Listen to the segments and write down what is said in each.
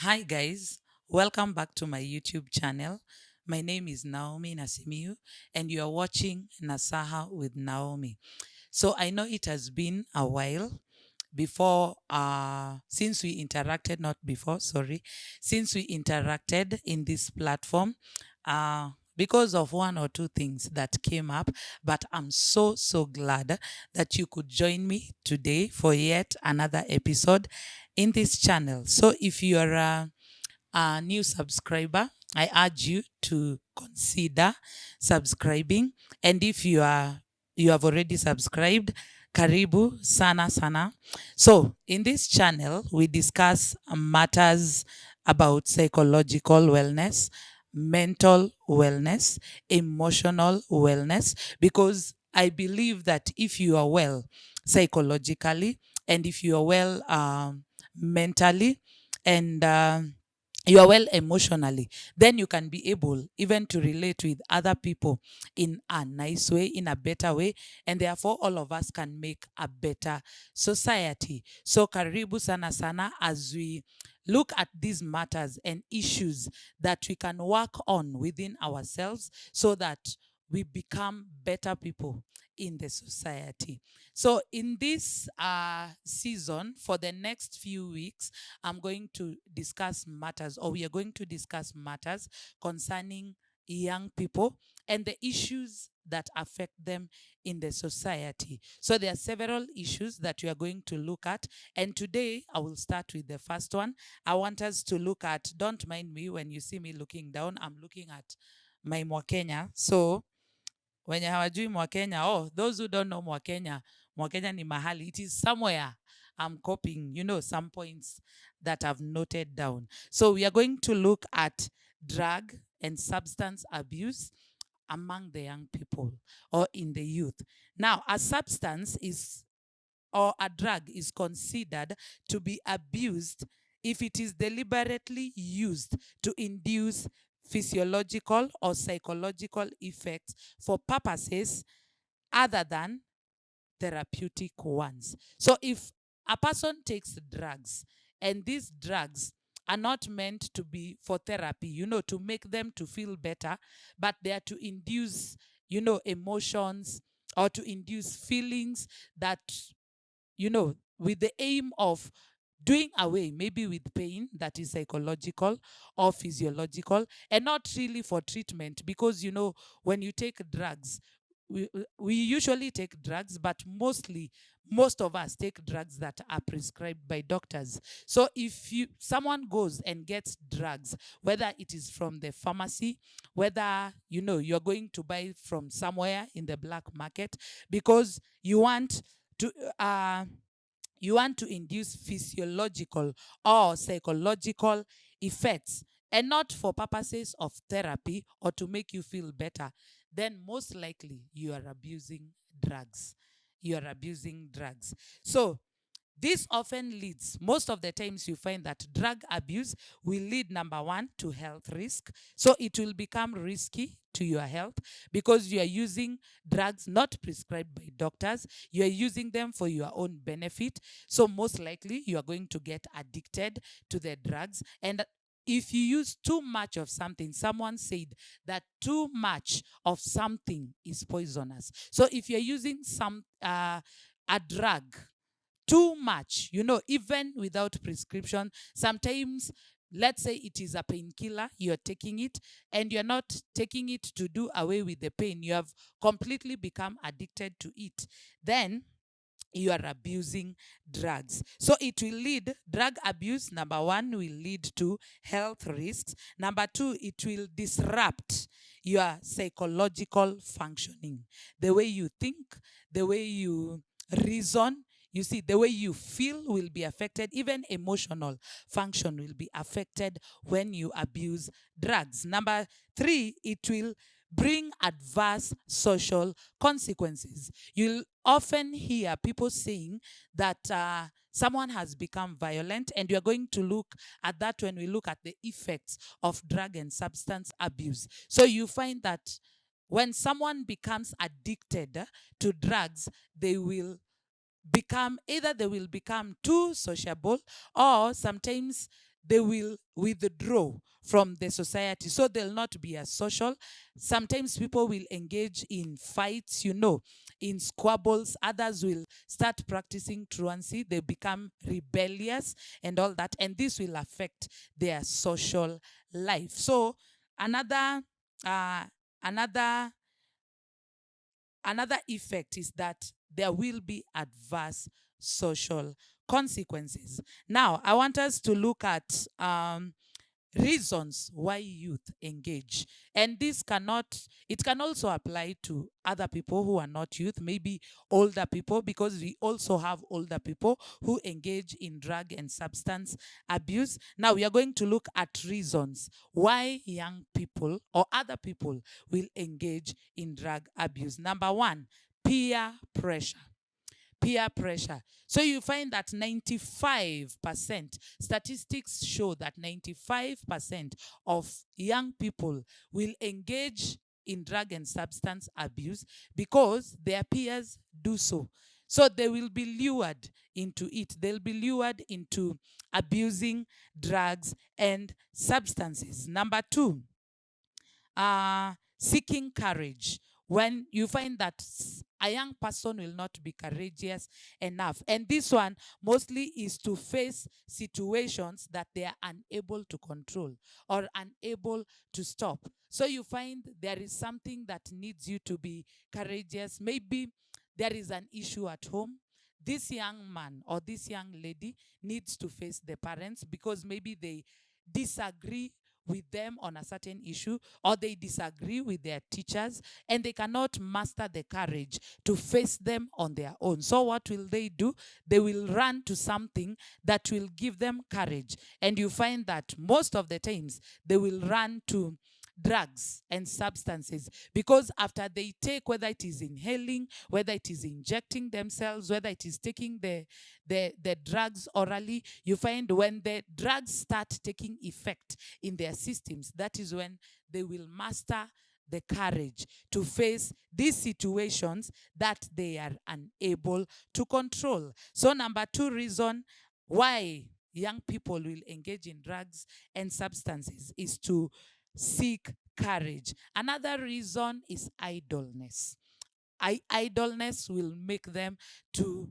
Hi, guys. Welcome back to my YouTube channel. My name is Naomi Nasimiu, and you are watching Nasaha with Naomi. So, I know it has been a while before, since we interacted, not before, sorry, since we interacted in this platform. Because of one or two things that came up, but I'm so glad that you could join me today for yet another episode in this channel. So, if you're a new subscriber, I urge you to consider subscribing. And if you have already subscribed, karibu sana sana. So in this channel, we discuss matters about psychological wellness, mental wellness, emotional wellness, because I believe that if you are well psychologically and if you are well mentally and you are well emotionally, then you can be able even to relate with other people in a nice way, in a better way, and therefore all of us can make a better society. So karibu sana sana as we look at these matters and issues that we can work on within ourselves so that we become better people in the society. So in this season, for the next few weeks, I'm going to discuss matters, or we are going to discuss matters concerning young people and the issues that affect them in the society. So there are several issues that we are going to look at. And today I will start with the first one. I want us to look at, don't mind me when you see me looking down, I'm looking at my Mwakenya. So wenye hawajui Mwakenya, those who don't know Mwakenya, Mwakenya ni mahali. It is somewhere I'm copying, some points that I've noted down. So we are going to look at drug and substance abuse among the young people or in the youth. Now, a substance is or a drug is considered to be abused if it is deliberately used to induce physiological or psychological effects for purposes other than therapeutic ones. So if a person takes drugs and these drugs are not meant to be for therapy, to make them to feel better, but they are to induce, emotions or to induce feelings that, with the aim of doing away maybe with pain that is psychological or physiological, and not really for treatment, because when you take drugs, we usually take drugs, but most of us take drugs that are prescribed by doctors. So if someone goes and gets drugs, whether it is from the pharmacy, whether you're going to buy from somewhere in the black market because to uh you want to induce physiological or psychological effects and not for purposes of therapy or to make you feel better, then most likely you are abusing drugs. You are abusing drugs. So this often leads, most of the times you find that drug abuse will lead, number one, to health risk. So it will become risky to your health because you are using drugs not prescribed by doctors. You are using them for your own benefit. So most likely you are going to get addicted to the drugs. And if you use too much of something, someone said that too much of something is poisonous. So if you're using a drug too much, even without prescription. Sometimes, let's say it is a painkiller, you're taking it, and you're not taking it to do away with the pain. You have completely become addicted to it. Then you are abusing drugs. So it will lead, drug abuse, number one, will lead to health risks. Number two, it will disrupt your psychological functioning. The way you think, the way you reason, you see, the way you feel will be affected. Even emotional function will be affected when you abuse drugs. Number three, it will bring adverse social consequences. You'll often hear people saying that someone has become violent, and you're going to look at that when we look at the effects of drug and substance abuse. So you find that when someone becomes addicted to drugs, they will become, either they will become too sociable, or sometimes they will withdraw from the society. So they'll not be as social. Sometimes people will engage in fights, in squabbles. Others will start practicing truancy. They become rebellious and all that. And this will affect their social life. So another uh, another another effect is that there will be adverse social consequences. Now, I want us to look at reasons why youth engage. And it can also apply to other people who are not youth, maybe older people, because we also have older people who engage in drug and substance abuse. Now, we are going to look at reasons why young people or other people will engage in drug abuse. Number one, peer pressure. Peer pressure. So you find that 95%, statistics show that 95% of young people will engage in drug and substance abuse because their peers do so. So they will be lured into it. They'll be lured into abusing drugs and substances. Number two, seeking courage. When you find that a young person will not be courageous enough, and this one mostly is to face situations that they are unable to control or unable to stop. So you find there is something that needs you to be courageous. Maybe there is an issue at home. This young man or this young lady needs to face the parents because maybe they disagree with them on a certain issue, or they disagree with their teachers and they cannot muster the courage to face them on their own. So what will they do? They will run to something that will give them courage. And you find that most of the times they will run to drugs and substances, because after they take, whether it is inhaling, whether it is injecting themselves, whether it is taking the drugs orally, you find when the drugs start taking effect in their systems, that is when they will master the courage to face these situations that they are unable to control. So number two reason why young people will engage in drugs and substances is to seek courage. Another reason is idleness. Idleness will make them to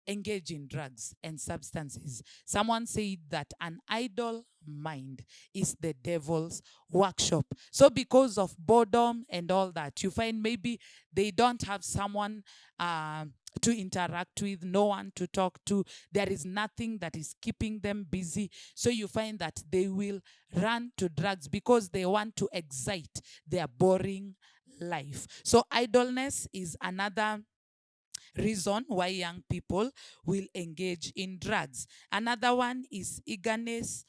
engage in drugs and substances. Someone said that an idle mind is the devil's workshop. So because of boredom and all that, you find maybe they don't have someone to interact with, no one to talk to. There is nothing that is keeping them busy. So you find that they will run to drugs because they want to excite their boring life. So idleness is another reason why young people will engage in drugs. Another one is eagerness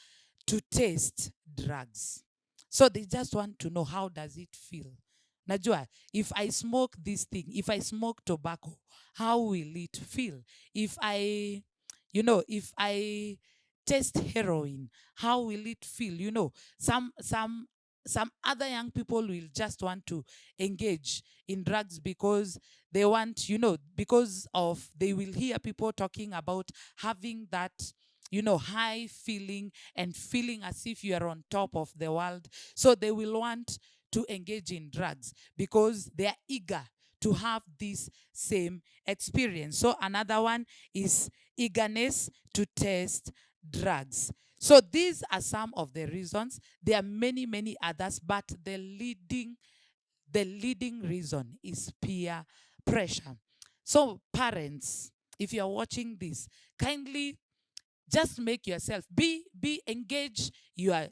to taste drugs. So they just want to know, how does it feel? Najua, if I smoke this thing, if I smoke tobacco, how will it feel? If I taste heroin, how will it feel? Some other young people will just want to engage in drugs because they want, because of they will hear people talking about having that, high feeling and feeling as if you are on top of the world. So they will want to engage in drugs because they are eager to have this same experience. So another one is eagerness to test drugs. So these are some of the reasons. There are many, many others, but the leading reason is peer pressure. So parents, if you're watching this, kindly just make yourself be engage your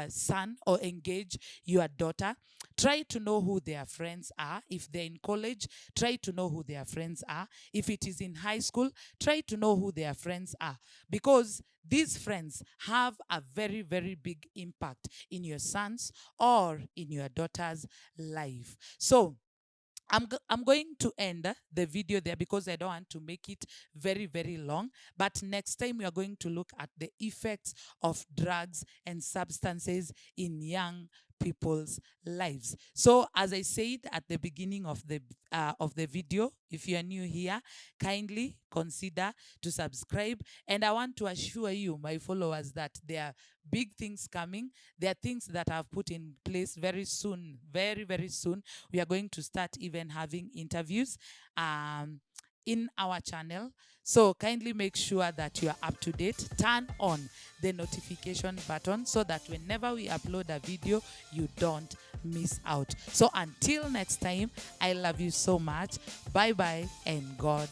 son, or engage your daughter. Try to know who their friends are. If they're in college, try to know who their friends are. If it is in high school, try to know who their friends are, because these friends have a very, very big impact in your son's or in your daughter's life. So I'm going to end the video there because I don't want to make it very, very long. But next time we are going to look at the effects of drugs and substances in young people's lives. So, as I said at the beginning of the video, if you are new here, kindly consider to subscribe. And I want to assure you, my followers, that there are big things coming. There are things that I've put in place very soon, very, very soon. We are going to start even having interviews in our channel. So kindly make sure that you are up to date. Turn on the notification button so that whenever we upload a video, you don't miss out. So until next time, I love you so much. Bye bye and God